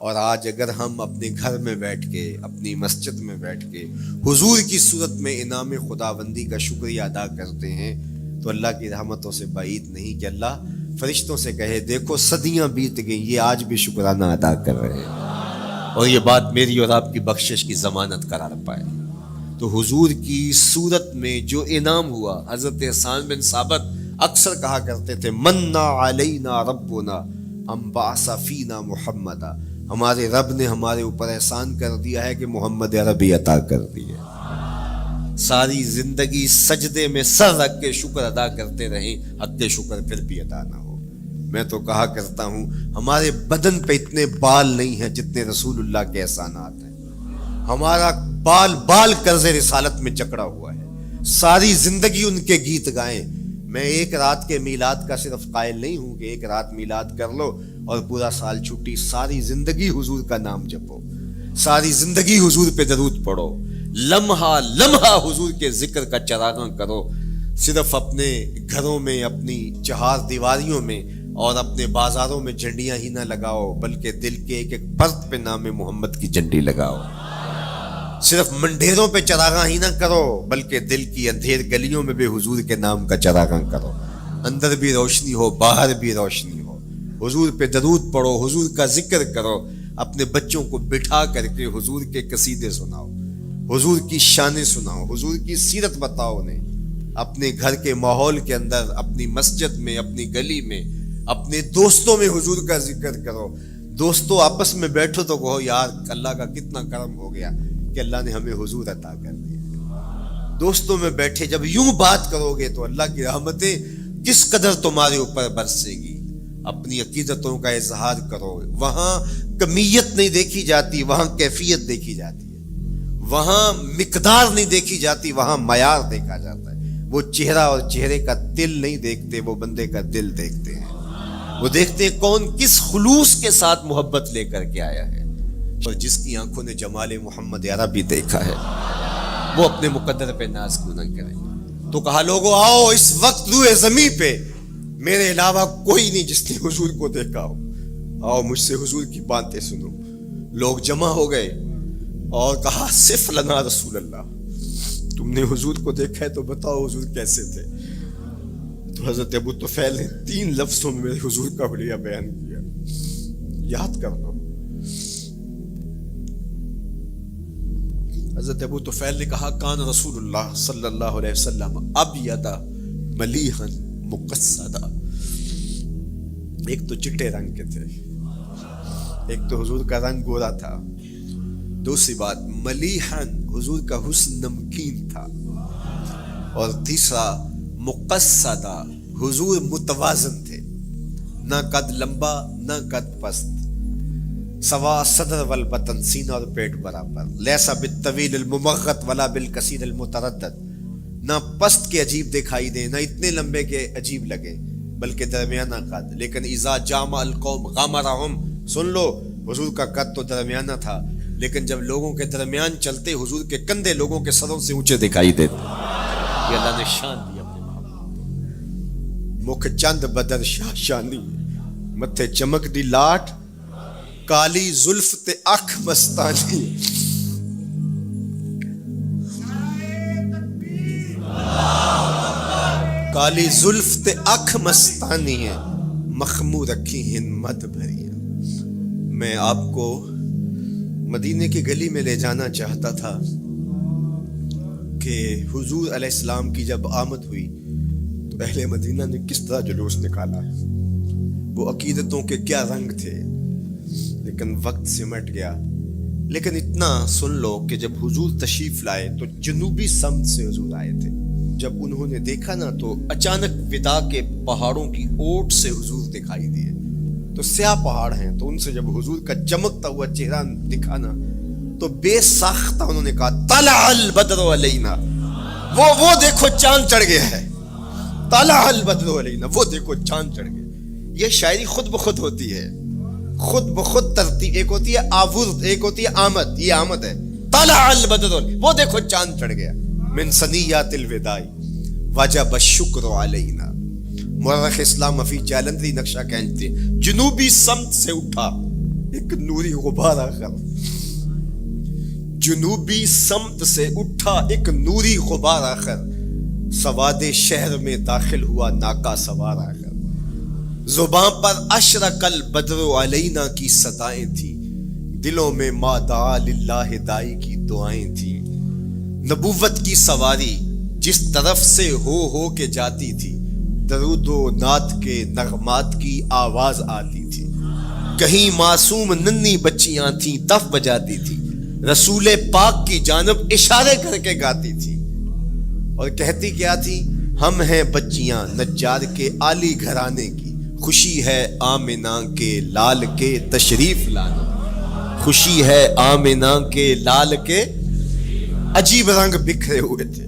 اور آج اگر ہم اپنے گھر میں بیٹھ کے، اپنی مسجد میں بیٹھ کے حضور کی صورت میں انعام خداوندی کا شکریہ ادا کرتے ہیں تو اللہ کی رحمتوں سے بعید نہیں کہ اللہ فرشتوں سے کہے دیکھو صدیاں بیت گئیں، یہ آج بھی شکرانہ ادا کر رہے ہیں، اور یہ بات میری اور آپ کی بخشش کی ضمانت قرار پائے۔ تو حضور کی صورت میں جو انعام ہوا، حضرت حسان بن ثابت اکثر کہا کرتے تھے منا علینا ربنا ام بعث فینا محمدا، ہمارے رب نے ہمارے اوپر احسان کر دیا ہے کہ محمد عربی عطا کر دی ہے۔ ساری زندگی سجدے میں سر رکھ کے شکر ادا کرتے رہیں، حق شکر پھر بھی ادا نہ ہو۔ میں تو کہا کرتا ہوں ہمارے بدن پہ اتنے بال نہیں ہیں جتنے رسول اللہ کے احسانات ہیں، ہمارا بال بال قرض رسالت میں جکڑا ہوا ہے، ساری زندگی ان کے گیت گائیں۔ میں ایک رات کے میلاد کا صرف قائل نہیں ہوں کہ ایک رات میلاد کر لو اور پورا سال چھٹی، ساری زندگی حضور کا نام جپو، ساری زندگی حضور پہ درود پڑھو، لمحہ لمحہ حضور کے ذکر کا چراغاں کرو۔ صرف اپنے گھروں میں، اپنی چہار دیواریوں میں اور اپنے بازاروں میں جھنڈیاں ہی نہ لگاؤ، بلکہ دل کے ایک ایک فرد پہ نام محمد کی جھنڈی لگاؤ۔ صرف منڈیروں پہ چراغاں ہی نہ کرو، بلکہ دل کی اندھیر گلیوں میں بھی حضور کے نام کا چراغاں کرو، اندر بھی روشنی ہو باہر بھی روشنی ہو۔ حضور پہ درود پڑھو، حضور کا ذکر کرو، اپنے بچوں کو بٹھا کر کے حضور کے قصیدے سناؤ، حضور کی شانیں سناؤ، حضور کی سیرت بتاؤ انہیں۔ اپنے گھر کے ماحول کے اندر، اپنی مسجد میں، اپنی گلی میں، اپنے دوستوں میں حضور کا ذکر کرو۔ دوستوں آپس میں بیٹھو تو کہو یار اللہ کا کتنا کرم ہو گیا کہ اللہ نے ہمیں حضور عطا کر دیا۔ دوستوں میں بیٹھے جب یوں بات کرو گے تو اللہ کی رحمتیں کس قدر تمہارے اوپر برسے گی۔ اپنی عقیدتوں کا اظہار کرو، وہاں کمیت نہیں دیکھی جاتی، وہاں کیفیت دیکھی جاتی ہے، وہاں مقدار نہیں دیکھی جاتی، وہاں معیار دیکھا جاتا ہے۔ وہ چہرہ اور چہرے کا دل نہیں دیکھتے، وہ بندے کا دل دیکھتے ہیں، وہ دیکھتے ہیں کون کس خلوص کے ساتھ محبت لے کر کے آیا ہے۔ اور جس کی آنکھوں نے جمال محمد عربی دیکھا ہے وہ اپنے مقدر پہ ناز کیوں نہ کرے۔ تو کہا لوگو آؤ اس وقت روئے زمین پہ میرے علاوہ کوئی نہیں جس نے حضور کو دیکھا ہو، آؤ مجھ سے حضور کی باتیں سنو۔ لوگ جمع ہو گئے اور کہا صف لنا رسول اللہ، تم نے حضور کو دیکھا ہے تو بتاؤ حضور کیسے تھے۔ تو حضرت ابو طفیل نے 3 لفظوں میں میرے حضور کا حلیہ بیان کیا، یاد کر لو۔ حضرت ابو طفیل نے کہا کان رسول اللہ صلی اللہ علیہ وسلم ابیض ملیحا مقصدا، ایک تو چٹے رنگ کے تھے، ایک تو حضور کا رنگ گورا تھا، دوسری بات ملیحا حضور کا حسن نمکین تھا، اور تیسرا مقصدا حضور متوازن تھے، نہ قد لمبا نہ قد پست، سوا صدر والبطن، سینہ اور پیٹ برابر، لیسا بالطویل الممغط ولا بالکثیر المتردد، نہ پست کے عجیب دکھائی دیں نہ اتنے لمبے کے عجیب لگے، بلکہ درمیانہ قد۔ لیکن اذا جامع القوم غامرہم، سن لو حضور کا قد تو درمیانہ تھا، لیکن جب لوگوں کے درمیان چلتے حضور کے کندھے لوگوں کے سروں سے اونچے دکھائی دیتے۔ یہ اللہ نے شان دی اپنے محبوب، مکھ چند بدر شاہ شانی، متھے چمک دی لاٹ، کالی زلف تے اکھ مستانی، کالی زلف تے اکھ مستانی ہے، مخمور رکھی ہیں مد بھری۔ میں آپ کو مدینے کی گلی میں لے جانا چاہتا تھا کہ حضور علیہ السلام کی جب آمد ہوئی تو اہل مدینہ نے کس طرح جلوس نکالا، وہ عقیدتوں کے کیا رنگ تھے، لیکن وقت سمٹ گیا۔ لیکن اتنا سن لو کہ جب حضور تشریف لائے تو جنوبی سمت سے حضور آئے تھے۔ جب انہوں نے دیکھا نا تو اچانک وداع کے پہاڑوں کی اوٹ سے حضور دکھائی دیے، تو سیاہ پہاڑ ہیں، تو ان سے جب حضور کا چمکتا ہوا چہرہ دکھا نا تو بے ساختہ انہوں نے کہا طلع البدر علینا، وہ دیکھو چاند چڑھ گیا ہے، طلع البدر علینا، وہ دیکھو چاند چڑھ گیا۔ یہ شاعری خود بخود ہوتی ہے، خود بخود ترتیب، ایک ہوتی ہے آورد، ایک ہوتی ہے آمد، یہ آمد ہے۔ طلع البدر، وہ دیکھو چاند چڑھ گیا۔ من ثنیات الوداع وجب الشکر علینا، مورخ اسلام مفید جالندری نقشہ کھینچتے جنوبی سمت سے اٹھا ایک نوری غبار آخر، جنوبی سمت سے اٹھا ایک نوری غبار آخر، سواد شہر میں داخل ہوا ناکا سوار آخر، زباں پر اشرق البدر علینا کی صدائیں تھیں، دلوں میں ما دعا للہ دائی کی دعائیں تھیں، نبوت کی سواری جس طرف سے ہو کے جاتی تھی، درود و نعت کے نغمات کی آواز آتی تھی، کہیں معصوم ننھی بچیاں تھیں تف بجاتی تھی، رسول پاک کی جانب اشارے کر کے گاتی تھی، اور کہتی کیا تھی؟ ہم ہیں بچیاں نجار کے عالی گھرانے کی، خوشی ہے آمنہ کے لال کے تشریف لانا، خوشی ہے آمنہ کے لال کے، عجیب رنگ بکھرے ہوئے تھے۔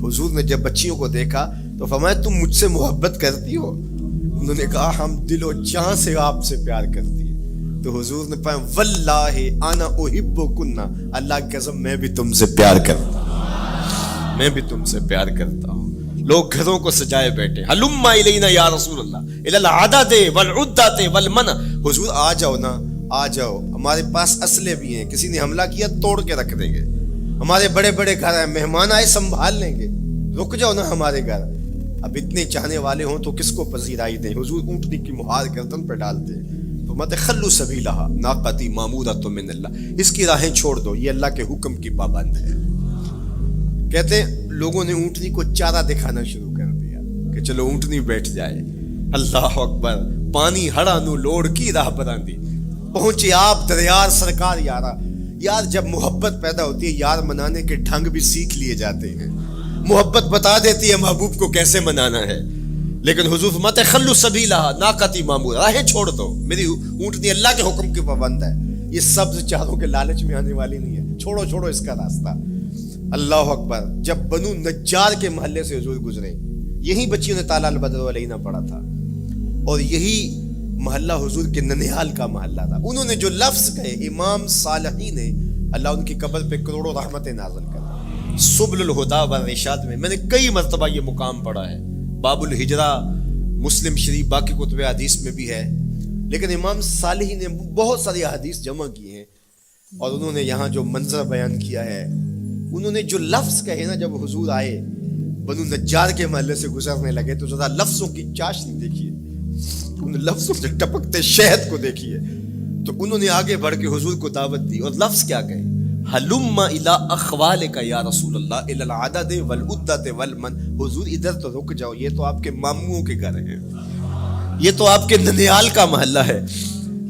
حضور نے جب بچیوں کو دیکھا تو فرمایا تم مجھ سے محبت کرتی ہو؟ انہوں نے کہا ہم دل و جان سے آپ سے پیار کرتی ہیں۔ تو حضور نے فرمایا واللہ انا احبکن، اللہ کی قسم میں بھی تم سے پیار کرتا ہوں، میں بھی تم سے پیار کرتا ہوں۔ لوگ گھروں کو سجائے بیٹھے، ہلم الینا یا رسول اللہ الی العدد والعدۃ والمنع، حضور آ جاؤ نا، آ جاؤ، ہمارے پاس اسلحے بھی ہیں، کسی نے حملہ کیا توڑ کے رکھ دیں گے، ہمارے بڑے بڑے گھر ہیں، مہمان آئے سنبھال لیں گے، رک جاؤ نا ہمارے گھر۔ اب اتنے چاہنے والے ہوں تو کس کو پذیرائی دیں؟ حضور اونٹنی کی مہار گردن پہ ڈالتے تو مت خلو سبیلہا ناقتی معمورۃ من اللہ، اس کی راہیں چھوڑ دو، یہ اللہ کے حکم کی پابند ہے۔ کہتے ہیں لوگوں نے اونٹنی کو چارہ دکھانا شروع کر دیا کہ چلو اونٹنی بیٹھ جائے، اللہ اکبر، پانی ہڑا نو لوڑ کی راہ براندی، پہنچے آپ دریار سرکار یارا۔ یار جب محبت پیدا ہوتی ہے یار منانے کے ڈھنگ بھی سیکھ لیے جاتے ہیں، محبت بتا دیتی ہے محبوب کو کیسے منانا ہے، لیکن حضور فرماتے خلو سبیلہا ناقتی معمور، راہیں چھوڑ دو، میری اونٹنی اللہ کے حکم کی پابند ہے، یہ سبز چاروں کے لالچ میں آنے والی نہیں ہے، چھوڑو چھوڑو اس کا راستہ۔ اللہ اکبر، جب بنو نجار کے محلے سے حضور گزرے، یہی بچیوں نے تالا البدر علینا پڑھا تھا، اور یہی محلہ حضور کے ننیال کا محلہ تھا۔ انہوں نے جو لفظ کہے، امام صالحی نے، اللہ ان کی قبر پہ کروڑوں رحمتیں نازل کر، سبل الہدی والرشاد میں نے کئی مرتبہ یہ مقام پڑھا ہے، باب الہجرہ مسلم شریف باقی کتب حدیث میں بھی ہے، لیکن امام صالحی نے بہت ساری حدیث جمع کی ہیں، اور انہوں نے یہاں جو منظر بیان کیا ہے، انہوں نے جو لفظ کہے نا، جب حضور آئے بنو نجار کے محلے سے گزرنے لگے تو ذرا لفظوں کی چاشنی دیکھیے، ان لفظوں سے ٹپکتے شہد کو دیکھیے، تو انہوں نے آگے بڑھ کے حضور کو دعوت دی، اور لفظ کیا کہے؟ ہلم الی اخوالک یا رسول اللہ الی العدد والعدۃ والمن، حضور ادھر تو رک جاؤ، یہ تو آپ کے ماموں کے گھر ہیں، یہ تو آپ کے ننیال کا محلہ ہے،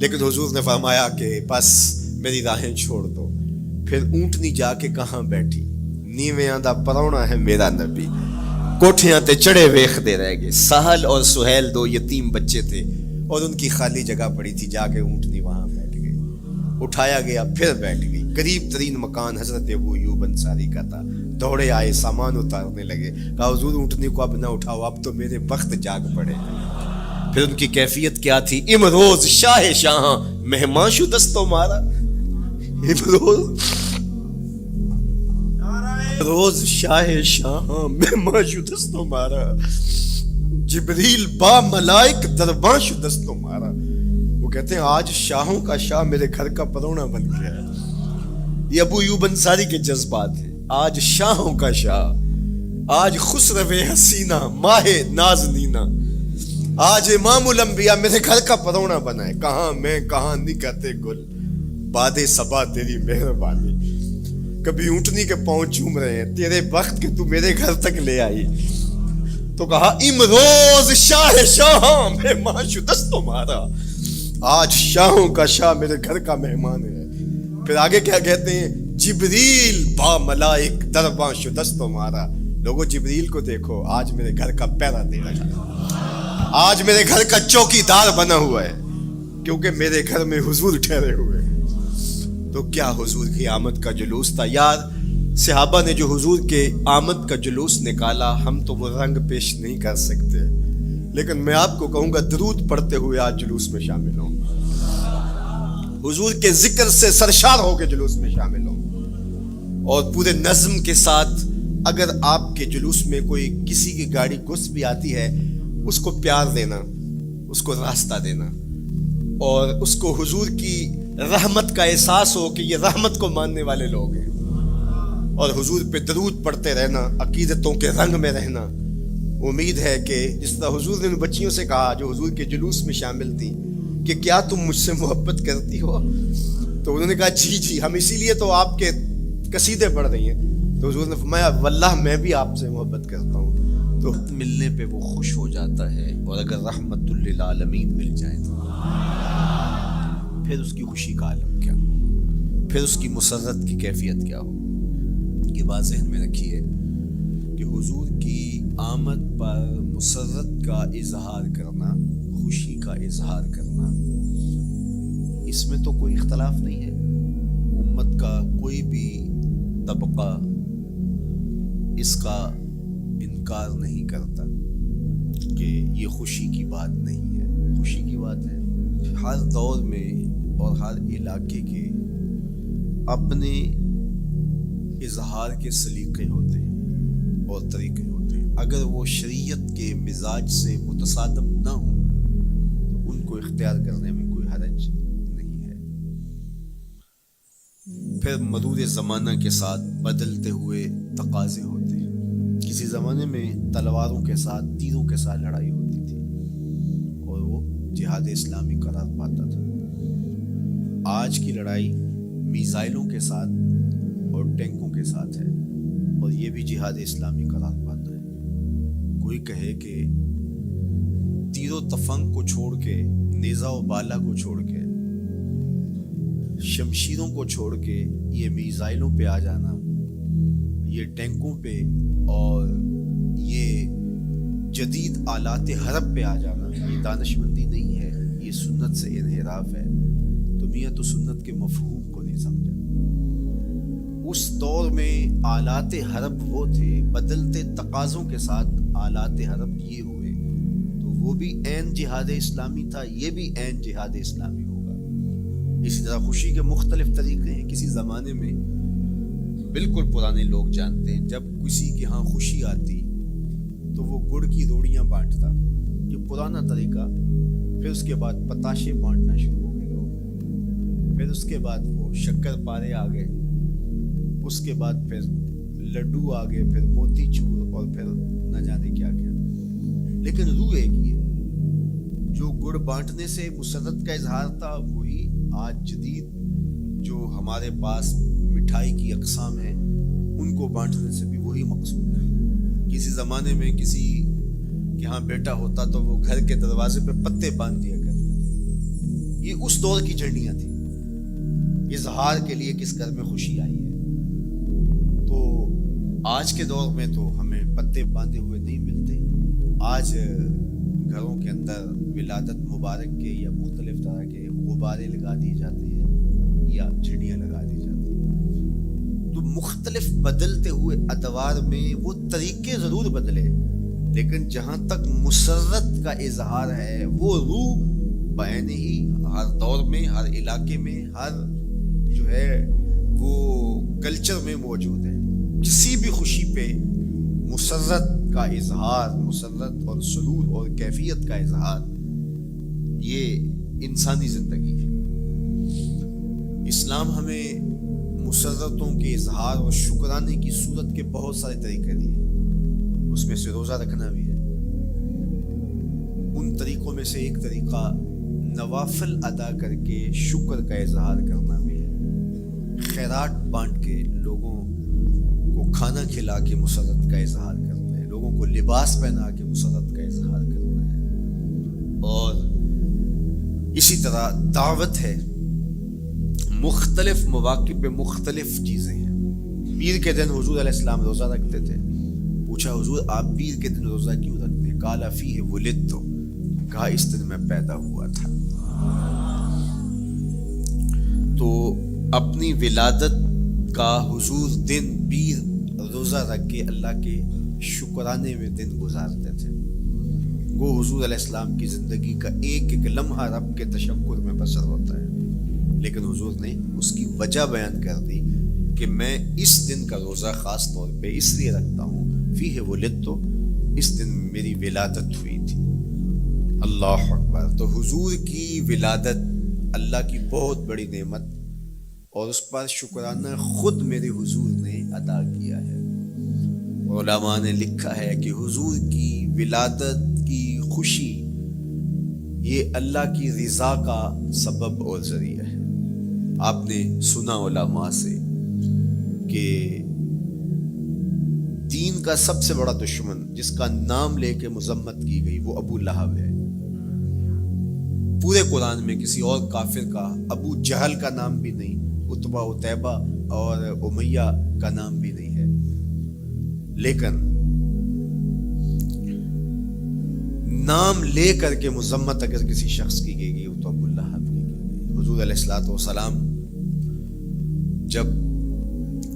لیکن حضور نے فرمایا کہ بس میری راہیں چھوڑ دو۔ پھر اونٹنی جا کے کہاں بیٹھی؟ نیویاں دا پرونا ہے میرا نبی، کوٹھیاں تے چڑھے ویخ دے رہ گئے، سہل اور سہیل دو یتیم بچے تھے، اور ان کی خالی جگہ پڑی تھی، جا کے اونٹنی وہاں بیٹھ گئی، اٹھایا گیا پھر بیٹھ گئی۔ قریب ترین مکان حضرت ابو ایوب انصاری کا تھا، دوڑے آئے سامان اتارنے لگے، کہا حضور اونٹنی کو اب نہ اٹھاؤ، اب تو میرے بخت جاگ پڑے۔ پھر ان کی کیفیت کیا تھی؟ امروز شاہ شاہاں مہمان شو دستو مارا، روز شاہ شاہاں مہمان شو دستو مارا، جبریل با ملائک درباں شو دستو مارا۔ وہ کہتے ہیں آج شاہوں کا شاہ میرے گھر کا پرونا بن گیا ہے، یہ ابو ایوب انصاری کے جذبات ہیں۔ آج شاہوں کا شاہ، آج خسرو حسینہ ماہ نازنینہ، آج امام الانبیاء میرے گھر کا پرونا بنا ہے، کہاں میں کہاں نکہتے گل، باد صبا تیری مہربانی، کبھی اونٹنی کے پاؤں چوم رہے ہیں، تیرے بخت کے تو میرے گھر تک لے آئی۔ تو کہا امروز شاہ شاہاں مہمان شو دستو مارا، آج شاہوں کا شاہ میرے گھر کا مہمان ہے۔ پھر آگے کیا کہتے ہیں؟ جبریل با ملائک درباں شو دستو مارا، لوگوں جبریل کو دیکھو، آج میرے گھر کا پہرا دے رہا ہے، آج میرے گھر کا چوکی دار بنا ہوا ہے، کیونکہ میرے گھر میں حضور ٹھہرے ہوئے۔ تو کیا حضور کی آمد کا جلوس تھا یار، صحابہ نے جو حضور کے آمد کا جلوس نکالا، ہم تو وہ رنگ پیش نہیں کر سکتے، لیکن میں آپ کو کہوں گا درود پڑھتے ہوئے آج جلوس میں شامل ہوں، حضور کے ذکر سے سرشار ہو کے جلوس میں شامل ہوں، اور پورے نظم کے ساتھ اگر آپ کے جلوس میں کوئی کسی کی گاڑی گھس بھی آتی ہے، اس کو پیار دینا، اس کو راستہ دینا، اور اس کو حضور کی رحمت کا احساس ہو کہ یہ رحمت کو ماننے والے لوگ ہیں، اور حضور پہ درود پڑھتے رہنا، عقیدتوں کے رنگ میں رہنا۔ امید ہے کہ جس طرح حضور نے ان بچیوں سے کہا جو حضور کے جلوس میں شامل تھیں کہ کیا تم مجھ سے محبت کرتی ہو، تو انہوں نے کہا جی جی، ہم اسی لیے تو آپ کے قصیدے پڑھ رہی ہیں۔ تو حضور نے فرمایا واللہ میں بھی آپ سے محبت کرتا ہوں۔ تو ملنے پہ وہ خوش ہو جاتا ہے، اور اگر رحمت للعالمین مل جائے تو پھر اس کی خوشی کا عالم کیا ہو، پھر اس کی مسرت کی کیفیت کیا ہو۔ یہ بات ذہن میں رکھیے کہ حضور کی آمد پر مسرت کا اظہار کرنا، خوشی کا اظہار کرنا، اس میں تو کوئی اختلاف نہیں ہے۔ امت کا کوئی بھی طبقہ اس کا انکار نہیں کرتا کہ یہ خوشی کی بات نہیں ہے، خوشی کی بات ہے۔ ہر دور میں اور ہر علاقے کے اپنے اظہار کے سلیقے ہوتے ہیں اور طریقے ہوتے ہیں۔ اگر وہ شریعت کے مزاج سے متصادم نہ ہوں تو ان کو اختیار کرنے میں کوئی حرج نہیں ہے۔ پھر مرور زمانہ کے ساتھ بدلتے ہوئے تقاضے ہوتے ہیں۔ کسی زمانے میں تلواروں کے ساتھ، تیروں کے ساتھ لڑائی ہوتی تھی اور وہ جہاد اسلامی قرار پاتا تھا۔ آج کی لڑائی میزائلوں کے ساتھ اور ٹینکوں کے ساتھ ہے، اور یہ بھی جہاد اسلامی قرار پاتا ہے۔ کوئی کہے کہ تیر و تفنگ کو چھوڑ کے، نیزہ و بالا کو چھوڑ کے، شمشیروں کو چھوڑ کے یہ میزائلوں پہ آ جانا، یہ ٹینکوں پہ اور یہ جدید آلات حرب پہ آ جانا، یہ دانشمندی نہیں ہے، یہ سنت سے انحراف ہے۔ تو میاں تو سنت کے مفہوم کو نہیں سمجھا۔ اس دور میں آلات حرب وہ تھے، بدلتے تقاضوں کے ساتھ آلات حرب یہ ہوئے، تو وہ بھی عین جہاد اسلامی تھا، یہ بھی عین جہاد اسلامی ہوگا۔ اسی طرح خوشی کے مختلف طریقے ہیں۔ کسی زمانے میں بالکل پرانے لوگ جانتے ہیں، جب کسی کے ہاں خوشی آتی تو وہ گڑ کی روڑیاں بانٹتا، یہ پرانا طریقہ۔ پھر اس کے بعد پتاشے بانٹنا شروع ہو گئے لوگ، پھر اس کے بعد وہ شکر پارے آ گئے، اس کے بعد پھر لڈو آ گئے، پھر موتی چور، اور پھر نہ جانے کیا کیا۔ لیکن روح ایک ہی ہے۔ جو گڑ بانٹنے سے مسرت کا اظہار تھا، وہی آج جدید جو ہمارے پاس مٹھائی کی اقسام ہیں ان کو بانٹنے سے بھی وہی مقصود ہے۔ کسی زمانے میں کسی کے ہاں بیٹا ہوتا تو وہ گھر کے دروازے پہ پتے باندھ دیا کرتے تھے۔ یہ اس دور کی جھنڈیاں تھیں، اظہار کے لیے کس گھر میں خوشی آئی ہے۔ تو آج کے دور میں تو ہمیں پتے باندھے ہوئے نہیں ملتے۔ آج گھروں کے اندر ولادت مبارک کے یا مختلف طرح کے غبارے لگا دیے جاتے ہیں یا جھنڈیاں لگا دی جاتی ہیں۔ تو مختلف بدلتے ہوئے ادوار میں وہ طریقے ضرور بدلے، لیکن جہاں تک مسرت کا اظہار ہے وہ روح بعین ہی ہر دور میں، ہر علاقے میں، ہر جو ہے وہ کلچر میں موجود ہے۔ کسی بھی خوشی پہ مسرت کا اظہار، مسرت اور سرور اور کیفیت کا اظہار، یہ انسانی زندگی ہے۔ اسلام ہمیں مسرتوں کے اظہار اور شکرانے کی صورت کے بہت سارے طریقے دیے، اس میں سے روزہ رکھنا بھی ہے۔ ان طریقوں میں سے ایک طریقہ نوافل ادا کر کے شکر کا اظہار کرنا بھی ہے۔ خیرات بانٹ کے، لوگوں کو کھانا کھلا کے مسرت کا اظہار کرنا ہے، لوگوں کو لباس پہنا کے مسرت کا اظہار کرنا ہے۔ اور اسی طرح دعوت ہے، مختلف مواقع پہ مختلف چیزیں ہیں۔ پیر کے دن حضور علیہ السلام روزہ رکھتے تھے۔ پوچھا حضور آپ پیر کے دن روزہ کیوں رکھتے ہیں؟ قال فیہ ولدت، کہا اس دن میں پیدا ہوا تھا۔ تو اپنی ولادت کا حضور دن پیر روزہ رکھ کے اللہ کے شکرانے میں دن گزارتے تھے۔ وہ حضور علیہ السلام کی زندگی کا ایک ایک لمحہ رب کے تشکر میں بسر ہوتا ہے، لیکن حضور نے اس کی وجہ بیان کر دی کہ میں اس دن کا روزہ خاص طور پہ اس لیے رکھتا ہوں، فیہ ولدت، اس دن میری ولادت ہوئی تھی۔ اللہ اکبر۔ تو حضور کی ولادت اللہ کی بہت بڑی نعمت اور اس پر شکرانہ خود میرے حضور نے ادا کیا ہے۔ علماء نے لکھا ہے کہ حضور کی ولادت کی خوشی یہ اللہ کی رضا کا سبب اور ذریعہ ہے۔ آپ نے سنا علماء سے کہ دین کا سب سے بڑا دشمن جس کا نام لے کے مذمت کی گئی وہ ابو لہب ہے۔ پورے قرآن میں کسی اور کافر کا ابو جہل کا نام بھی نہیں، عتبہ عتیبہ اور امیہ کا نام بھی نہیں ہے، لیکن نام لے کر کے مذمت اگر کسی شخص کی گئی تو ابو لہب کی گئی۔ حضور علیہ الصلوۃ والسلام جب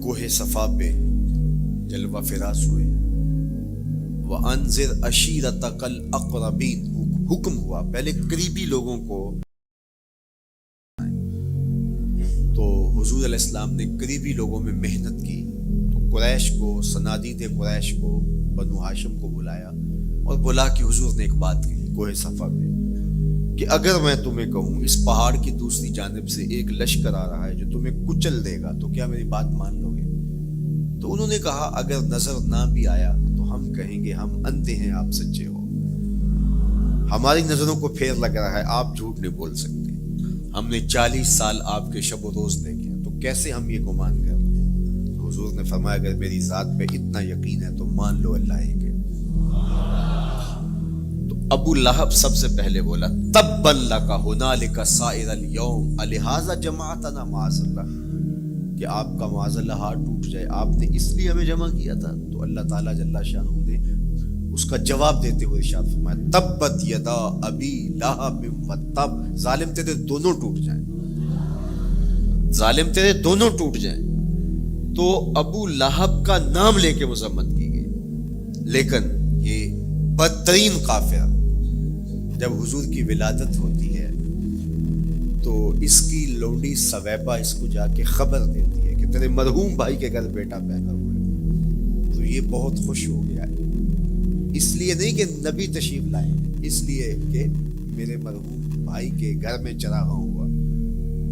کوہ صفا پہ جلوہ فراز ہوئے، وَأَنذِرْ عَشِيرَتَكَ الْأَقْرَبِينَ حکم ہوا پہلے قریبی لوگوں کو، تو حضور علیہ السلام نے قریبی لوگوں میں محنت کی، تو قریش کو، صنادید قریش کو، بنو ہاشم کو بلایا اور بلا کہ حضور نے ایک بات کہی کوہ صفا پہ کہ اگر میں تمہیں کہوں اس پہاڑ کی دوسری جانب سے ایک لشکر آ رہا ہے جو تمہیں کچل دے گا تو کیا میری بات مان لو گے؟ تو انہوں نے کہا اگر نظر نہ بھی آیا تو ہم کہیں گے ہم اندھے ہیں، آپ سچے ہو، ہماری نظروں کو پھیر لگ رہا ہے، آپ جھوٹ نہیں بول سکتے، ہم نے 40 سال آپ کے شب و روز دیکھے ہیں، تو کیسے ہم یہ گمان کر رہے ہیں؟ تو حضور نے فرمایا اگر میری ذات پہ اتنا یقین ہے تو مان لو اللہ ایک ہے۔ تو ابو لہب سب سے پہلے بولا تبا لک ھنالک سائر الیوم الہذا جمعتنا معاذ اللہ، کہ آپ کا معاذ اللہ ہاتھ ٹوٹ جائے، آپ نے اس لیے ہمیں جمع کیا تھا؟ تو اللہ تعالیٰ جل شانہ نے اس کا جواب دیتے ہوئے ارشاد فرمایا تبت یدا ابی لہب وتب، ظالم تیرے دونوں ٹوٹ جائیں، ظالم تیرے دونوں ٹوٹ جائیں۔ تو ابو لہب کا نام لے کے مذمت کی گئی، لیکن یہ بدترین کافر جب حضور کی ولادت ہوتی ہے تو اس کی لونڈی سویبہ اس کو جا کے خبر دیتی ہے کہ تیرے مرحوم بھائی کے گھر بیٹا پیدا ہوا ہے، تو یہ بہت خوش ہو گیا ہے، اس لیے نہیں کہ نبی تشریف لائے، اس لیے کہ میرے مرحوم بھائی کے گھر میں چراغاں ہوا،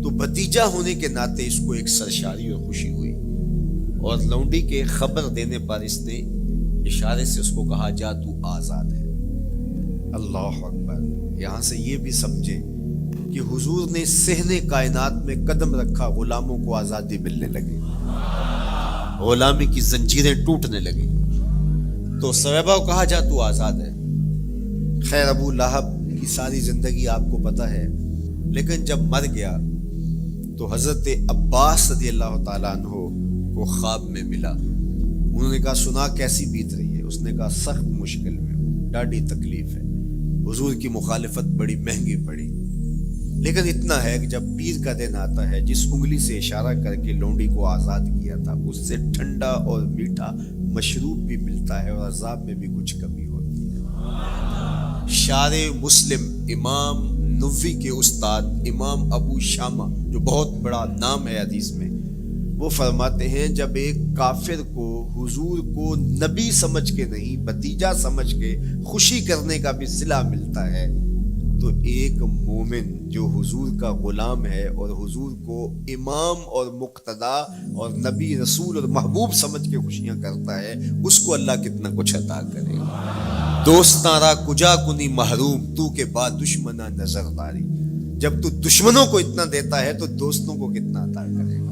تو بھتیجا ہونے کے ناطے اس کو ایک سرشاری اور خوشی ہوئی، اور لونڈی کے خبر دینے پر اس نے اشارے سے اس کو کہا جا تو آزاد ہے۔ اللہ اکبر۔ یہاں سے یہ بھی سمجھے کہ حضور نے صحن کائنات میں قدم رکھا، غلاموں کو آزادی ملنے لگی، غلامی کی زنجیریں ٹوٹنے لگی، تو سویبہ کو کہا جا تو آزاد ہے۔ خیر ابو لہب کی ساری زندگی آپ کو پتہ ہے، لیکن جب مر گیا تو حضرت عباس رضی اللہ تعالیٰ عنہ کو خواب میں ملا، انہوں نے کہا سنا کیسی بیت رہی ہے؟ اس نے کہا سخت مشکل میں، ڈاڈی تکلیف ہے، حضور کی مخالفت بڑی مہنگی پڑی، لیکن اتنا ہے کہ جب پیر کا دن آتا ہے جس انگلی سے اشارہ کر کے لونڈی کو آزاد کیا تھا اس سے ٹھنڈا اور میٹھا مشروب بھی ملتا ہے اور عذاب میں بھی کچھ کمی ہوتی ہے۔ شارع مسلم امام نووی کے استاد امام ابو شامہ جو بہت بڑا نام ہے حدیث میں، وہ فرماتے ہیں جب ایک کافر کو حضور کو نبی سمجھ کے نہیں بھتیجا سمجھ کے خوشی کرنے کا بھی صلہ ملتا ہے، تو ایک مومن جو حضور کا غلام ہے اور حضور کو امام اور مقتدا اور نبی رسول اور محبوب سمجھ کے خوشیاں کرتا ہے، اس کو اللہ کتنا کچھ عطا کرے گا۔ دوستاں کجا کنی محروم تو کے بعد دشمنا نظر داری، جب تو دشمنوں کو اتنا دیتا ہے تو دوستوں کو کتنا عطا کرے گا۔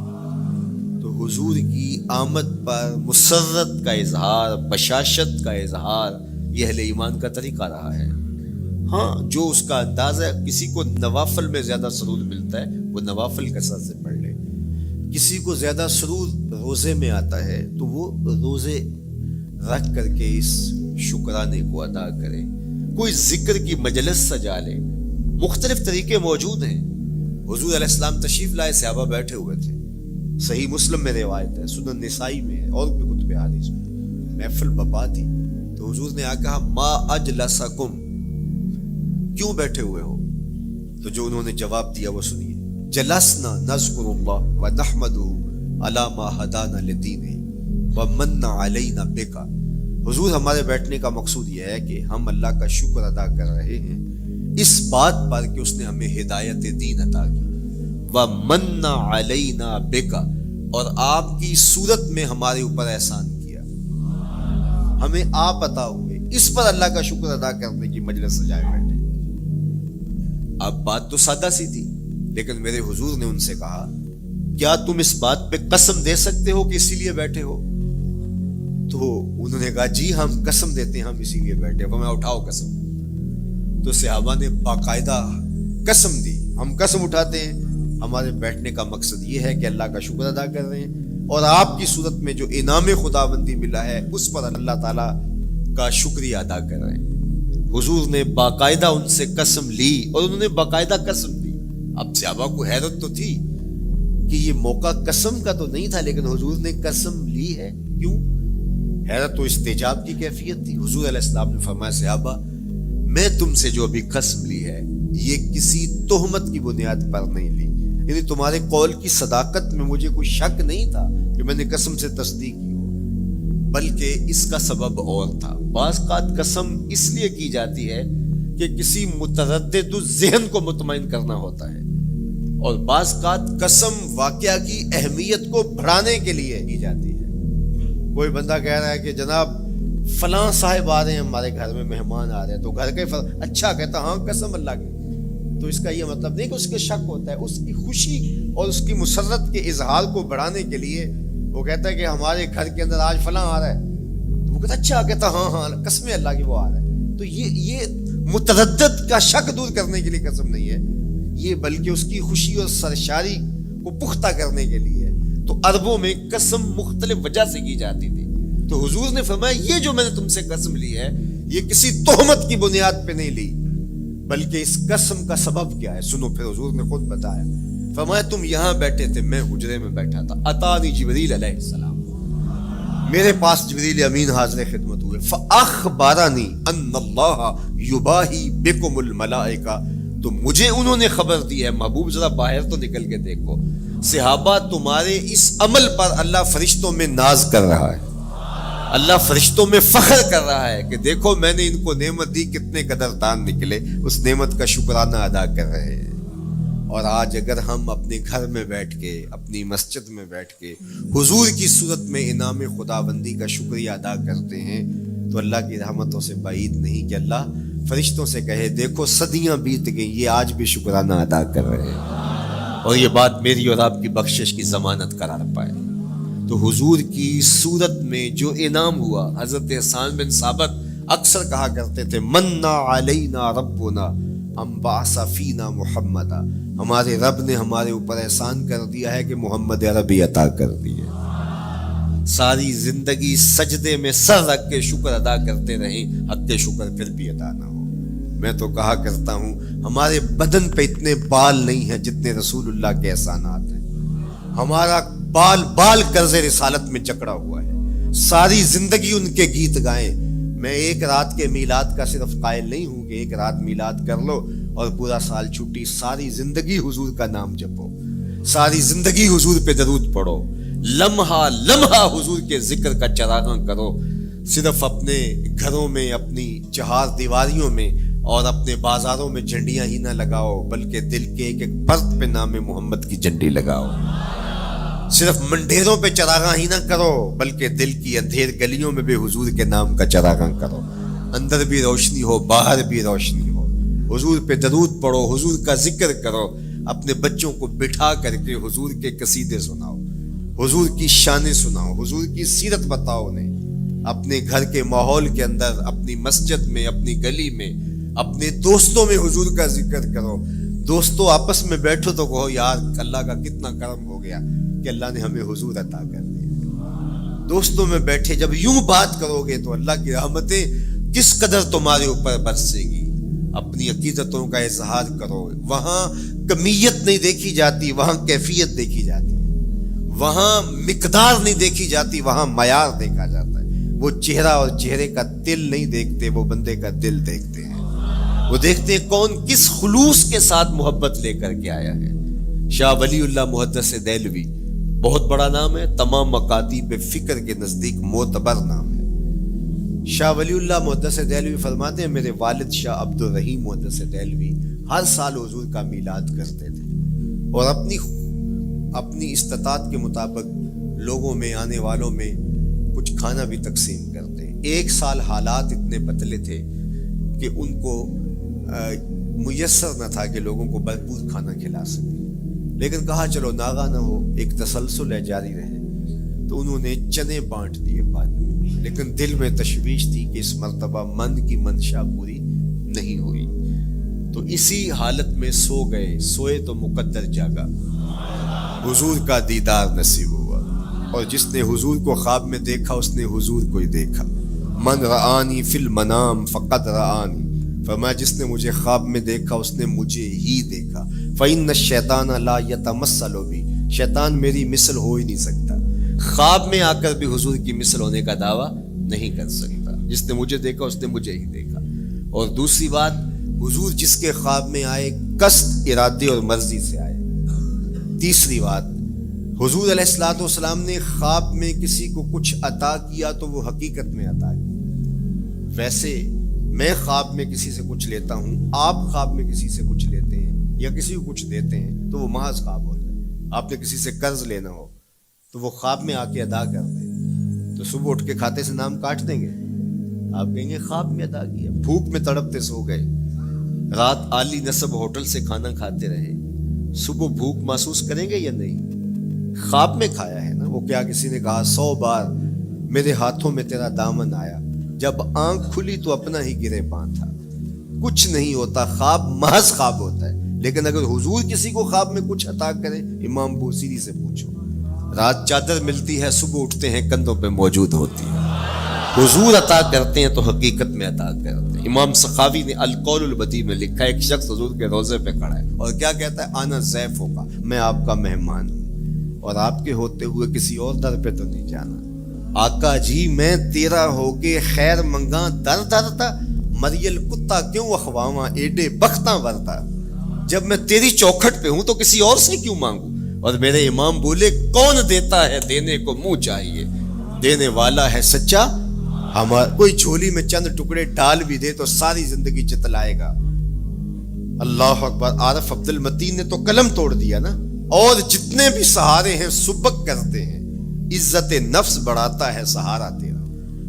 تو حضور کی آمد پر مسرت کا اظہار، بشاشت کا اظہار یہ اہل ایمان کا طریقہ رہا ہے۔ ہاں جو اس کا انداز ہے، کسی کو نوافل میں زیادہ سرور ملتا ہے وہ نوافل کثرت سے پڑھ لے، کسی کو زیادہ سرور روزے میں آتا ہے تو وہ روزے رکھ کر کے اس شکرانے کو ادا کرے، کوئی ذکر کی مجلس سجا لے، مختلف طریقے موجود ہیں۔ حضور علیہ السلام تشریف لائے، صحابہ بیٹھے ہوئے تھے، صحیح مسلم میں روایت ہے، سنن نسائی میں ہے اور بھی کتب حدیث میں، محفل بپا تھی، تو حضور نے آ کہا ما اجلسکم، کیوں بیٹھے ہوئے ہو؟ تو جو انہوں نے جواب دیا وہ سنیے، جلسنا نذکر اللہ ونحمدہ علی ما ہدانا لدینہ ومن علینا بکا، حضور ہمارے بیٹھنے کا مقصود یہ ہے کہ ہم اللہ کا شکر ادا کر رہے ہیں اس بات پر کہ اس نے ہمیں ہدایت دین عطا کی، وَمَنَّ عَلَيْنَا بِكَ، اور آپ کی صورت میں ہمارے اوپر احسان کیا، ہمیں آپ عطا ہوئے، اس پر اللہ کا شکر ادا کرنے کی مجلس سجائے بیٹھے۔ اب بات تو سادہ سی تھی، لیکن میرے حضور نے ان سے کہا کیا تم اس بات پہ قسم دے سکتے ہو کہ اسی لیے بیٹھے ہو؟ تو انہوں نے کہا جی ہم قسم دیتے ہیں، ہم اسی لیے بیٹھے ہیں۔ میں اٹھاؤ قسم۔ تو صحابہ نے باقاعدہ قسم دی، ہم قسم اٹھاتے ہیں، ہمارے بیٹھنے کا مقصد یہ ہے کہ اللہ کا شکر ادا کر رہے ہیں اور آپ کی صورت میں جو انعام خداوندی ملا ہے اس پر اللہ تعالیٰ کا شکریہ ادا کر رہے ہیں۔ حضور نے باقاعدہ ان سے قسم لی اور انہوں نے باقاعدہ قسم دی۔ اب صحابہ کو حیرت تو تھی کہ یہ موقع قسم کا تو نہیں تھا، لیکن حضور نے قسم لی ہے، کیوں؟ حیرت تو استجاب کی کیفیت تھی۔ حضور علیہ السلام نے فرمایا صحابہ میں تم سے جو ابھی قسم لی ہے یہ کسی تہمت کی بنیاد پر نہیں لی، یعنی تمہارے قول کی صداقت میں مجھے کوئی شک نہیں تھا کہ میں نے قسم سے تصدیق کی ہو، بلکہ اس کا سبب اور تھا۔ بعض اوقات قسم اس لیے کی جاتی ہے کہ کسی متردد ذہن کو مطمئن کرنا ہوتا ہے، اور بعض اوقات قسم واقعہ کی اہمیت کو بڑھانے کے لیے کی جاتی ہے۔ کوئی بندہ کہہ رہا ہے کہ جناب فلاں صاحب آ رہے ہیں ہمارے گھر میں، مہمان آ رہے ہیں، تو گھر کے اچھا کہتا ہاں قسم اللہ کی، تو اس کا یہ مطلب نہیں کہ اس کے شک ہوتا ہے، اس کی خوشی اور اس کی مسرت کے اظہار کو بڑھانے کے لیے وہ کہتا ہے کہ ہمارے گھر کے اندر آج فلاں آ رہا ہے، تو وہ کہتا اچھا کہتا ہاں ہاں قسم اللہ کی وہ آ رہا ہے۔ تو یہ متردد کا شک دور کرنے کے لیے قسم نہیں ہے، یہ بلکہ اس کی خوشی اور سرشاری کو پختہ کرنے کے لیے ہے۔ تو عربوں میں قسم مختلف وجہ سے کی جاتی تھی، تو حضور نے فرمایا یہ جو میں نے تم سے قسم لی ہے یہ کسی تہمت کی بنیاد پہ نہیں لی، بلکہ اس قسم کا سبب کیا ہے سنو۔ پھر حضور نے خود بتایا، فرمایا تم یہاں بیٹھے تھے، میں حجرے میں بیٹھا تھا، اتانی جبریل علیہ السلام، میرے پاس جبریل امین حاضر خدمت ہوئے، فاخبرنی ان اللہ یباہی بکم الملائکہ، تو مجھے انہوں نے خبر دی ہے، محبوب ذرا باہر تو نکل کے دیکھو، صحابہ تمہارے اس عمل پر اللہ فرشتوں میں ناز کر رہا ہے، اللہ فرشتوں میں فخر کر رہا ہے کہ دیکھو میں نے ان کو نعمت دی، کتنے قدردان نکلے، اس نعمت کا شکرانہ ادا کر رہے ہیں۔ اور آج اگر ہم اپنے گھر میں بیٹھ کے، اپنی مسجد میں بیٹھ کے حضور کی صورت میں انعام خداوندی کا شکریہ ادا کرتے ہیں تو اللہ کی رحمتوں سے بعید نہیں کہ اللہ فرشتوں سے کہے دیکھو صدیاں بیت گئیں، یہ آج بھی شکرانہ ادا کر رہے ہیں، اور یہ بات میری اور آپ کی بخشش کی ضمانت قرار پائے۔ تو حضور کی صورت میں جو انعام ہوا، حضرت حسان بن ثابت اکثر کہا کرتے تھے منا علینا ربنا ام بعث فینا محمدا، ہمارے رب نے ہمارے اوپر احسان کر دیا ہے کہ محمد عربی عطا کر دیے۔ ساری زندگی سجدے میں سر رکھ کے شکر ادا کرتے رہیں، حق شکر پھر بھی ادا نہ ہو۔ میں تو کہا کرتا ہوں ہمارے بدن پہ اتنے بال نہیں ہیں جتنے رسول اللہ کے احسانات ہیں، ہمارا بال بال قرض رسالت میں جکڑا ہوا ہے، ساری زندگی ان کے گیت گائیں۔ میں ایک رات کے میلاد کا صرف قائل نہیں ہوں کہ ایک رات میلاد کر لو اور پورا سال چھٹی، ساری زندگی حضور کا نام جپو، ساری زندگی حضور پہ درود پڑھو، لمحہ لمحہ حضور کے ذکر کا چراغاں کرو، صرف اپنے گھروں میں، اپنی چہار دیواریوں میں اور اپنے بازاروں میں جھنڈیاں ہی نہ لگاؤ، بلکہ دل کے ایک ایک فرد پہ نام محمد کی جھنڈی لگاؤ۔ صرف منڈیروں پہ چراغاں ہی نہ کرو، بلکہ دل کی اندھیر گلیوں میں بھی حضور کے نام کا چراغاں کرو، اندر بھی روشنی ہو باہر بھی روشنی ہو، حضور پہ درود پڑھو، حضور کا ذکر کرو، اپنے بچوں کو بٹھا کر کے حضور کے قصیدے سناؤ، حضور کی شانیں سناؤ، حضور کی سیرت بتاؤ انہیں، اپنے گھر کے ماحول کے اندر، اپنی مسجد میں، اپنی گلی میں، اپنے دوستوں میں حضور کا ذکر کرو۔ دوستوں آپس میں بیٹھو تو کہو یار اللہ کا کتنا کرم ہو گیا کہ اللہ نے ہمیں حضور عطا کر دیا۔ دوستوں میں بیٹھے جب یوں بات کرو گے تو اللہ کی رحمتیں کس قدر تمہارے اوپر برسے گی۔ اپنی عقیدتوں کا اظہار کرو، وہاں کمیت نہیں دیکھی جاتی، وہاں کیفیت دیکھی جاتی ہے، وہاں مقدار نہیں دیکھی جاتی، وہاں معیار دیکھا جاتا ہے۔ وہ چہرہ اور چہرے کا تل نہیں دیکھتے، وہ بندے کا دل دیکھتے ہیں، وہ دیکھتے ہیں کون کس خلوص کے ساتھ محبت لے کر کے آیا ہے۔ شاہ ولی اللہ محدث دہلوی بہت بڑا نام ہے، تمام مکاتیب فکر کے نزدیک معتبر نام ہے۔ شاہ ولی اللہ محدث دہلوی فرماتے ہیں میرے والد شاہ عبد الرحیم محدث دہلوی ہر سال حضور کا میلاد کرتے تھے، اور اپنی استطاعت کے مطابق لوگوں میں آنے والوں میں کچھ کھانا بھی تقسیم کرتے ہیں۔ 1 سال حالات اتنے بدلے تھے کہ ان کو میسر نہ تھا کہ لوگوں کو بھرپور کھانا کھلا سکے، لیکن کہا چلو ناغہ نہ ہو، ایک تسلسل ہے جاری رہے، تو انہوں نے چنے بانٹ دیے بعد میں، لیکن دل میں تشویش تھی کہ اس مرتبہ من کی منشا پوری نہیں ہوئی، تو اسی حالت میں سو گئے، سوئے تو مقدر جاگا، حضور کا دیدار نصیب ہوا، اور جس نے حضور کو خواب میں دیکھا اس نے حضور کو ہی دیکھا۔ من رآنی فی المنام فقد رآنی، فرمایا جس نے مجھے خواب میں دیکھا اس نے مجھے ہی دیکھا۔ فإن الشیطان لا یتمثل بی، شیطان میری مثل ہو ہی نہیں سکتا، خواب میں آ کر بھی حضور کی مثل ہونے کا دعویٰ نہیں کر سکتا، جس نے مجھے دیکھا اس نے مجھے ہی دیکھا۔ اور دوسری بات، حضور جس کے خواب میں آئے قصد، ارادے اور مرضی سے آئے۔ تیسری بات، حضور علیہ الصلوۃ والسلام نے خواب میں کسی کو کچھ عطا کیا تو وہ حقیقت میں عطا کیا۔ ویسے میں خواب میں کسی سے کچھ لیتا ہوں، آپ خواب میں کسی سے کچھ لیتے ہیں یا کسی کو کچھ دیتے ہیں تو وہ محض خواب ہوتا ہے۔ آپ نے کسی سے قرض لینا ہو تو وہ خواب میں آ کے ادا کر دیں، تو صبح اٹھ کے کھاتے سے نام کاٹ دیں گے؟ آپ کہیں گے خواب میں ادا کیا، بھوک میں تڑپتے سو گئے، رات عالی نسب ہوٹل سے کھانا کھاتے رہے، صبح بھوک محسوس کریں گے یا نہیں؟ خواب میں کھایا ہے نا۔ وہ کیا کسی نے کہا 100 بار میرے ہاتھوں میں تیرا دامن آیا، جب آنکھ کھلی تو اپنا ہی گرے پان تھا۔ کچھ نہیں ہوتا، خواب محض خواب ہوتا ہے۔ لیکن اگر حضور کسی کو خواب میں کچھ عطا کرے، امام بوصیری سے پوچھو، رات چادر ملتی ہے، صبح اٹھتے ہیں کندھوں پہ موجود ہوتی ہے۔ حضور عطا کرتے ہیں تو حقیقت میں عطا کرتے ہیں۔ امام سخاوی نے القول البدیع میں لکھا ہے، ایک شخص حضور کے روضے پہ کھڑا ہے اور کیا کہتا ہے؟ آنا ضیف ہوگا، میں آپ کا مہمان ہوں اور آپ کے ہوتے ہوئے کسی اور در پہ تو نہیں جانا۔ آقا جی میں تیرا ہو کے خیر منگاں در درتا، مریل کتا کیوں اخواواں ایڈے بختاں ورتا۔ جب میں تیری چوکھٹ پہ ہوں تو کسی اور سے کیوں مانگوں؟ اور میرے امام بولے کون دیتا ہے دینے کو منہ چاہیے، دینے والا ہے سچا ہمارا۔ کوئی جھولی میں چند ٹکڑے ڈال بھی دے تو ساری زندگی جتلائے گا۔ اللہ اکبر۔ عارف عبد المتین نے تو قلم توڑ دیا نا۔ اور جتنے بھی سہارے ہیں سبک کرتے ہیں، عزت نفس بڑھاتا ہے سہارا تیرا،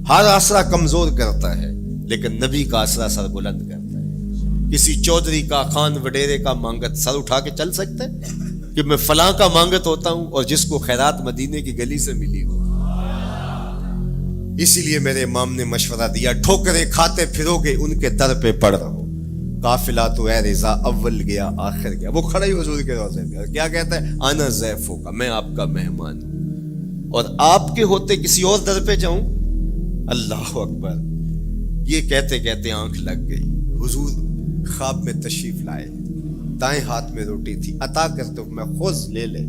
ہر آسرا کمزور کرتا ہے لیکن نبی کا آسرا سر بلند کرتا ہے۔ کسی چودھری کا، خان وڈیرے کا مانگت سر اٹھا کے چل سکتا ہے کہ میں فلاں کا مانگت ہوتا ہوں اور جس کو خیرات مدینے کی گلی سے ملی ہو؟ اسی لیے میرے امام نے مشورہ دیا، ٹھوکریں کھاتے پھرو گے ان کے در پہ پڑ رہو، قافلہ تو اے رضا اول گیا آخر گیا۔ وہ کھڑا ہی حضور کے روضے پہ کیا کہتا ہے؟ آنا ضیف ہوگا، میں آپ کا مہمان ہوں اور آپ کے ہوتے کسی اور در پہ جاؤں؟ اللہ اکبر۔ یہ کہتے کہتے آنکھ لگ گئی۔ حضور خواب میں تشریف لائے، دائیں ہاتھ میں روٹی تھی، عطا کرتے میں خوش لے لے۔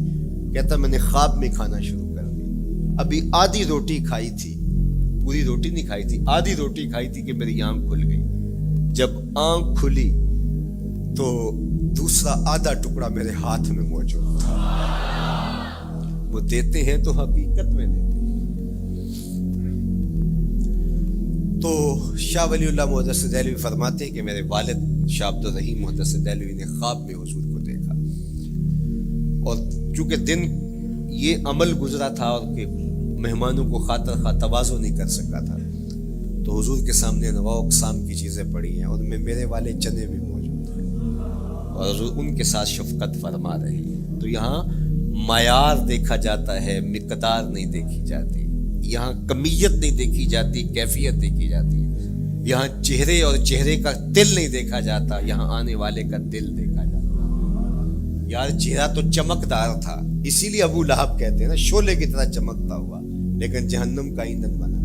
کہتا میں نے خواب میں کھانا شروع کر دی، ابھی آدھی روٹی کھائی تھی، پوری روٹی نہیں کھائی تھی، آدھی روٹی کھائی تھی کہ میری آنکھ کھل گئی۔ جب آنکھ کھلی تو دوسرا آدھا ٹکڑا میرے ہاتھ میں موجود تھا۔ وہ دیتے ہیں تو حقیقت میں دیتے ہیں۔ تو شاہ ولی اللہ محدث دہلوی فرماتے ہیں کہ میرے والد شاہ عبد الرحیم محدث دہلوی نے خواب میں حضور کو دیکھا، اور چونکہ دن یہ عمل گزرا تھا اور کہ مہمانوں کو خاطر خواہ تواضع نہیں کر سکا تھا، تو حضور کے سامنے انواع اقسام کی چیزیں پڑی ہیں، ان میں میرے والے چنے بھی موجود ہیں اور حضور ان کے ساتھ شفقت فرما رہے ہیں۔ تو یہاں معیار دیکھا جاتا ہے، مقدار نہیں دیکھی جاتی، یہاں کمیت نہیں دیکھی جاتی، کیفیت دیکھی جاتی ہے۔ یہاں چہرے اور چہرے کا دل نہیں دیکھا جاتا، یہاں آنے والے کا دل دیکھا جاتا۔ یار چہرہ تو چمکدار تھا، اسی لیے ابو لہب کہتے ہیں نا، شعلے کی طرح چمکتا ہوا لیکن جہنم کا ایندھن بنا،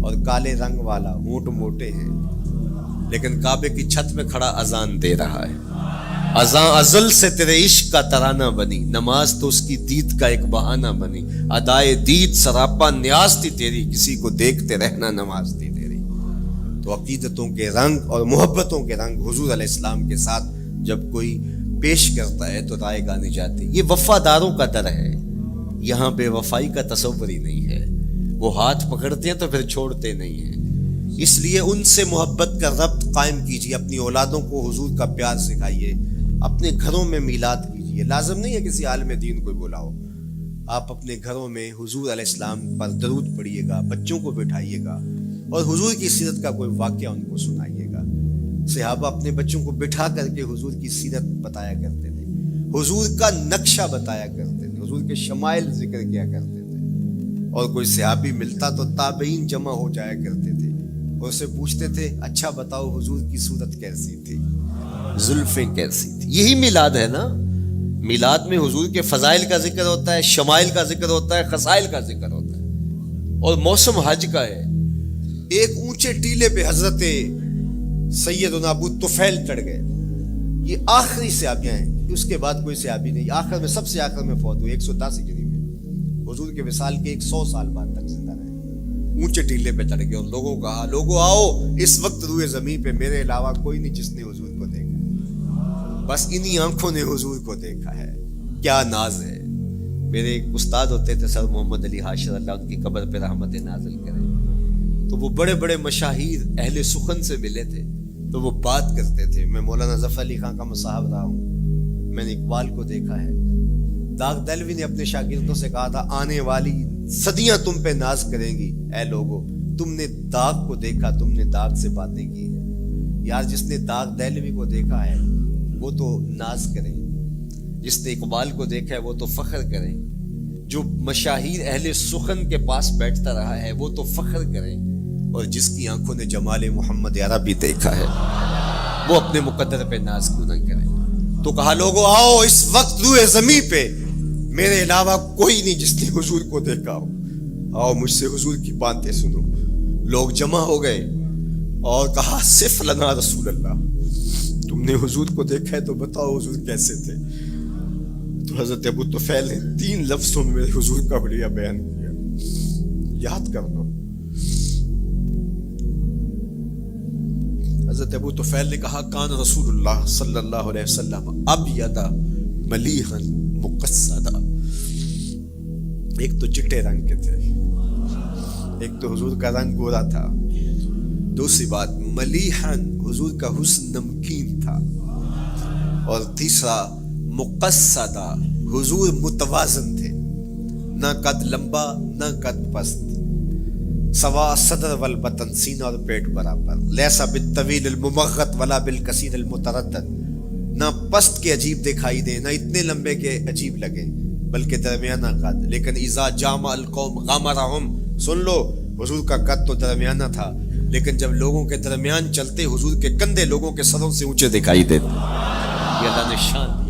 اور کالے رنگ والا، ہونٹ موٹے ہیں، لیکن کعبے کی چھت میں کھڑا اذان دے رہا ہے۔ اذان ازل سے تیرے عشق کا ترانہ بنی، نماز تو اس کی دید کا ایک بہانہ بنی، ادائے دید سراپا نیاز تھی تیری، کسی کو دیکھتے رہنا نماز تھی تیری۔ تو عقیدتوں کے رنگ اور محبتوں کے رنگ حضور علیہ السلام کے ساتھ جب کوئی پیش کرتا ہے تو رائے گانی جاتی۔ یہ وفاداروں کا در ہے، یہاں بے وفائی کا تصور ہی نہیں ہے۔ وہ ہاتھ پکڑتے ہیں تو پھر چھوڑتے نہیں ہیں، اس لیے ان سے محبت کا ربط قائم کیجیے، اپنی اولادوں کو حضور کا پیار سکھائیے، اپنے گھروں میں میلاد کیجیے۔ کیجیے. لازم نہیں ہے کسی عالم دین کو بلاؤ, آپ اپنے گھروں میں حضور علیہ السلام پر درود پڑھیے گا, بچوں کو بٹھائیے گا اور حضور کی سیرت کا کوئی واقعہ ان کو سنائیے گا. صحابہ اپنے بچوں کو بٹھا کر کے حضور کی سیرت بتایا کرتے تھے, حضور کا نقشہ بتایا کرتے تھے, حضور کے شمائل ذکر کیا کرتے تھے. اور کوئی صحابی ملتا تو تابعین جمع ہو جایا کرتے تھے اور اسے پوچھتے تھے اچھا بتاؤ حضور کی صورت کیسی تھی, زلفیں کیسی تھی. یہی میلاد ہے نا. میلاد میں حضور کے فضائل کا ذکر ہوتا ہے, شمائل کا ذکر ہوتا ہے, خصائل کا ذکر ہوتا ہے. اور موسم حج کا ہے. ایک اونچے ٹیلے پہ حضرت سیدنا ابو طفیل چڑھ گئے. یہ آخری صحابیاں ہیں, اس کے بعد کوئی صحابی نہیں. آخر میں سب سے آخر میں فوت ہوئے 110 ہجری میں, حضور کے وصال کے 100 سال بعد تک زندہ رہے. اونچے ٹیلے پہ چڑھ گئے اور لوگوں کو کہا لوگوں آؤ, اس وقت روئے زمین پہ میرے علاوہ کوئی نہیں جس نے حضور کو دیکھا, بس انہی آنکھوں نے حضور کو دیکھا ہے. کیا ناز ہے. میرے ایک استاد ہوتے تھے سر محمد علی حاشر, اللہ ان کی قبر پہ رحمت نازل کرے. تو وہ بڑے بڑے مشاہیر اہل سخن سے ملے تھے تو وہ بات کرتے تھے. میں مولانا ظفر علی خان کا مصاحب رہا ہوں, میں نے اقبال کو دیکھا ہے. داغ دہلوی نے اپنے شاگردوں سے کہا تھا آنے والی صدیاں تم پہ ناز کریں گی, اے لوگو تم نے داغ کو دیکھا, تم نے داغ سے باتیں کی ہیں. یار جس نے داغ دہلوی کو دیکھا ہے وہ تو ناز کریں, جس نے اقبال کو دیکھا ہے وہ تو فخر کریں, جو مشاہیر اہل سخن کے پاس بیٹھتا رہا ہے وہ تو فخر کریں, اور جس کی آنکھوں نے جمال محمد عربی دیکھا ہے وہ اپنے مقدر پہ ناز کیوں نہ کریں. تو کہا لوگوں آؤ, اس وقت روئے زمین پہ میرے علاوہ کوئی نہیں جس نے حضور کو دیکھا ہو, آؤ مجھ سے حضور کی باتیں سنو. لوگ جمع ہو گئے اور کہا صف لنا رسول اللہ, تم نے حضور کو دیکھا ہے تو بتاؤ حضور کیسے تھے. تو حضرت ابو طفیل نے 3 لفظوں میں حضور کا بڑھیا بیان کیا, یاد کر لو. حضرت ابو طفیل نے کہا کان رسول اللہ صلی اللہ علیہ وسلم ابیض ملیحا مقصدا. ایک تو چٹے رنگ کے تھے, ایک تو حضور کا رنگ گورا تھا, دوسری بات ملیحا حضور کا حسن نمکین تھا, اور تیسرا مقصدا حضور متوازن تھے, نہ قد لمبا نہ قد پست, سوا صدر والبطن سینہ اور پیٹ برابر, لیسا بالطویل الممغط ولا بالکثیر المتردد, نہ پست کے عجیب دکھائی دیں نہ اتنے لمبے کے عجیب لگیں بلکہ درمیانہ قد. لیکن اذا جامع القوم غمرہم, سن لو حضور کا قد تو درمیانہ تھا لیکن جب لوگوں کے درمیان چلتے حضور کے کندھے لوگوں کے سروں سے اونچے دکھائی دیتے. یہ اللہ نے شان